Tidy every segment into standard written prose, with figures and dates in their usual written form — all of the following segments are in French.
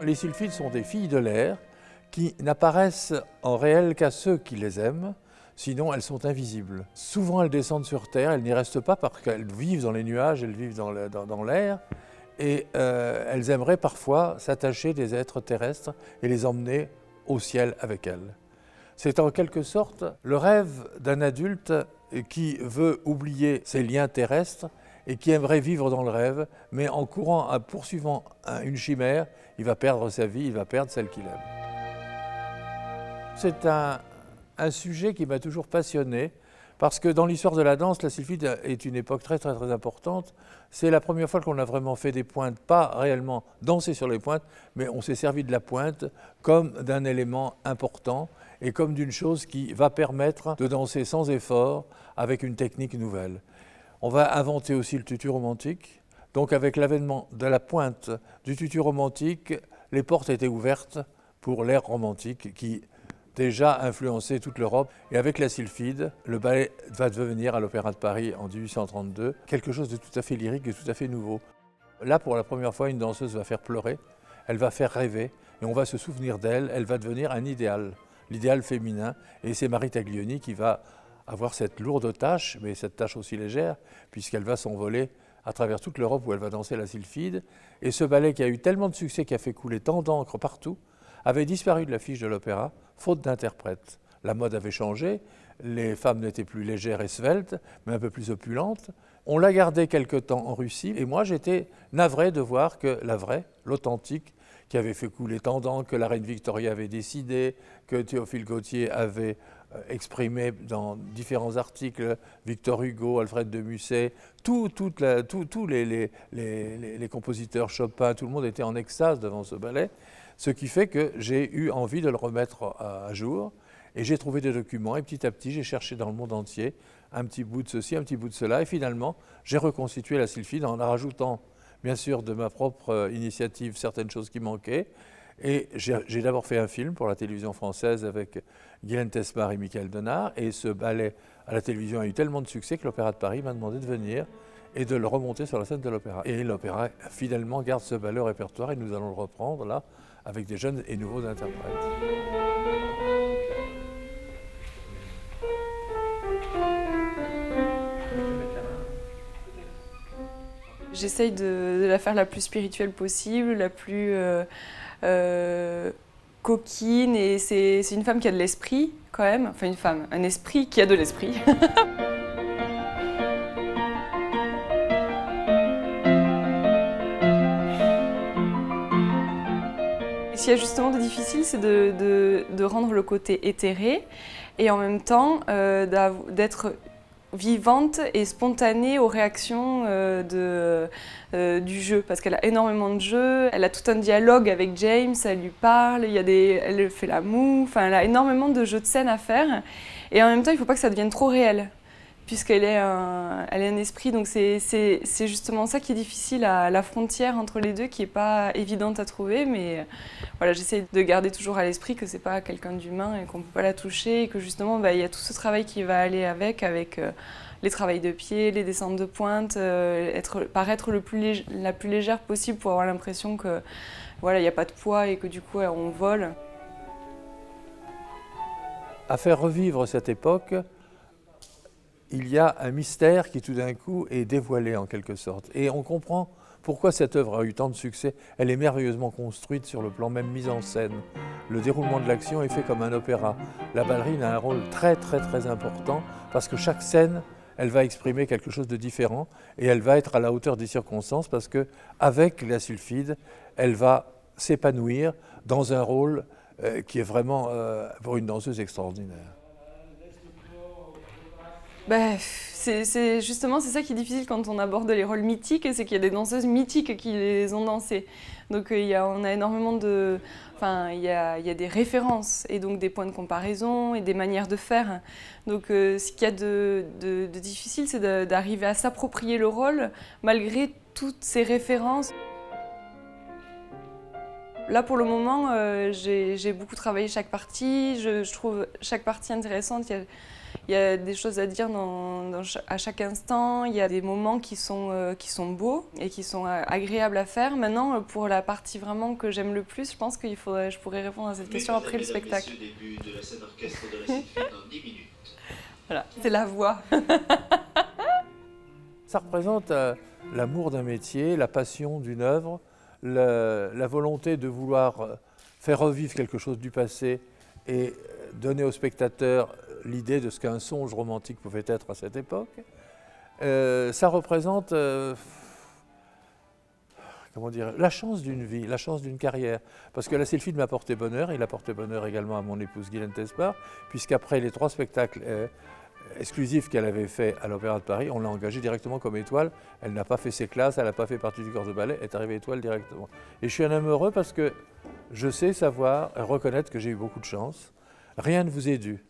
Les sylphides sont des filles de l'air qui n'apparaissent en réel qu'à ceux qui les aiment, sinon elles sont invisibles. Souvent elles descendent sur Terre, elles n'y restent pas parce qu'elles vivent dans les nuages, elles vivent dans l'air, et elles aimeraient parfois s'attacher des êtres terrestres et les emmener au ciel avec elles. C'est en quelque sorte le rêve d'un adulte qui veut oublier ses liens terrestres et qui aimerait vivre dans le rêve, mais en courant, en poursuivant une chimère, il va perdre sa vie, il va perdre celle qu'il aime. C'est un sujet qui m'a toujours passionné, parce que dans l'histoire de la danse, la sylphide est une époque très importante. C'est la première fois qu'on a vraiment fait des pointes, pas réellement danser sur les pointes, mais on s'est servi de la pointe comme d'un élément important et comme d'une chose qui va permettre de danser sans effort avec une technique nouvelle. On va inventer aussi le tutu romantique. Donc avec l'avènement de la pointe du tutu romantique, les portes étaient ouvertes pour l'ère romantique qui déjà influencé toute l'Europe. Et avec la sylphide, le ballet va devenir à l'Opéra de Paris en 1832 quelque chose de tout à fait lyrique et tout à fait nouveau. Là, pour la première fois, une danseuse va faire pleurer, elle va faire rêver, et on va se souvenir d'elle, elle va devenir un idéal, l'idéal féminin. Et c'est Marie Taglioni qui va avoir cette lourde tâche, mais cette tâche aussi légère, puisqu'elle va s'envoler à travers toute l'Europe où elle va danser la sylphide. Et ce ballet qui a eu tellement de succès, qui a fait couler tant d'encre partout, avait disparu de l'affiche de l'opéra, faute d'interprètes. La mode avait changé, les femmes n'étaient plus légères et sveltes, mais un peu plus opulentes. On l'a gardée quelque temps en Russie, et moi j'étais navré de voir que la vraie, l'authentique, qui avait fait couler tant d'encre, que la reine Victoria avait décidé, que Théophile Gautier avait exprimé dans différents articles, Victor Hugo, Alfred de Musset, tous les compositeurs, Chopin, tout le monde était en extase devant ce ballet. Ce qui fait que j'ai eu envie de le remettre à jour et j'ai trouvé des documents et petit à petit j'ai cherché dans le monde entier un petit bout de ceci, un petit bout de cela et finalement j'ai reconstitué la sylphide en rajoutant bien sûr de ma propre initiative certaines choses qui manquaient et j'ai d'abord fait un film pour la télévision française avec Guylaine Tesmar et Michael Denard et ce ballet à la télévision a eu tellement de succès que l'Opéra de Paris m'a demandé de venir et de le remonter sur la scène de l'opéra. Et l'opéra fidèlement garde ce ballet au répertoire et nous allons le reprendre là avec des jeunes et nouveaux interprètes. J'essaye de la faire la plus spirituelle possible, la plus coquine, et c'est une femme qui a de l'esprit quand même, enfin une femme, un esprit qui a de l'esprit. Ce qu'il y a justement de difficile, c'est de rendre le côté éthéré et en même temps d'être vivante et spontanée aux réactions du jeu, parce qu'elle a énormément de jeux, elle a tout un dialogue avec James, elle lui parle, elle fait la moue, enfin elle a énormément de jeux de scène à faire et en même temps il ne faut pas que ça devienne trop réel. Puisqu'elle est un esprit, donc c'est justement ça qui est difficile, la frontière entre les deux qui n'est pas évidente à trouver, mais voilà, j'essaie de garder toujours à l'esprit que c'est pas quelqu'un d'humain et qu'on ne peut pas la toucher, et que justement il y a tout ce travail qui va aller avec les travails de pied, les descentes de pointe, paraître la plus légère possible pour avoir l'impression que voilà, il n'y a pas de poids et que du coup on vole. À faire revivre cette époque, il y a un mystère qui tout d'un coup est dévoilé en quelque sorte. Et on comprend pourquoi cette œuvre a eu tant de succès. Elle est merveilleusement construite sur le plan même mise en scène. Le déroulement de l'action est fait comme un opéra. La ballerine a un rôle très important parce que chaque scène, elle va exprimer quelque chose de différent et elle va être à la hauteur des circonstances parce qu'avec la sylphide, elle va s'épanouir dans un rôle qui est vraiment pour une danseuse extraordinaire. C'est justement ça qui est difficile quand on aborde les rôles mythiques, c'est qu'il y a des danseuses mythiques qui les ont dansés. Donc on a énormément il y a des références et donc des points de comparaison et des manières de faire. Donc ce qu'il y a de difficile, c'est d'arriver à s'approprier le rôle malgré toutes ces références. Là, pour le moment, j'ai beaucoup travaillé chaque partie. Je trouve chaque partie intéressante. Il y a des choses à dire à chaque instant, il y a des moments qui sont beaux et qui sont agréables à faire. Maintenant, pour la partie vraiment que j'aime le plus, je pense je pourrais répondre à cette question après le spectacle. Début de la scène orchestre de la Sylphide dans 10 minutes. Voilà, c'est la voix. Ça représente l'amour d'un métier, la passion d'une œuvre, la volonté de vouloir faire revivre quelque chose du passé et donner au spectateur l'idée de ce qu'un songe romantique pouvait être à cette époque. Ça représente comment dire, la chance d'une vie, la chance d'une carrière. Parce que la Sylphide m'a porté bonheur, il a porté bonheur également à mon épouse Guylaine Tespard, puisqu'après les 3 spectacles exclusif qu'elle avait fait à l'Opéra de Paris, on l'a engagée directement comme étoile. Elle n'a pas fait ses classes, elle n'a pas fait partie du corps de ballet, elle est arrivée étoile directement. Et je suis un homme heureux parce que je sais savoir et reconnaître que j'ai eu beaucoup de chance. Rien ne vous est dû.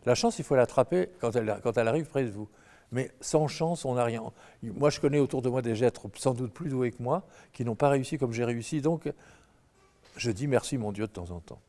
La chance, il faut l'attraper quand elle arrive près de vous. Mais sans chance, on n'a rien. Moi, je connais autour de moi des êtres sans doute plus doués que moi, qui n'ont pas réussi comme j'ai réussi. Donc, je dis merci mon Dieu de temps en temps.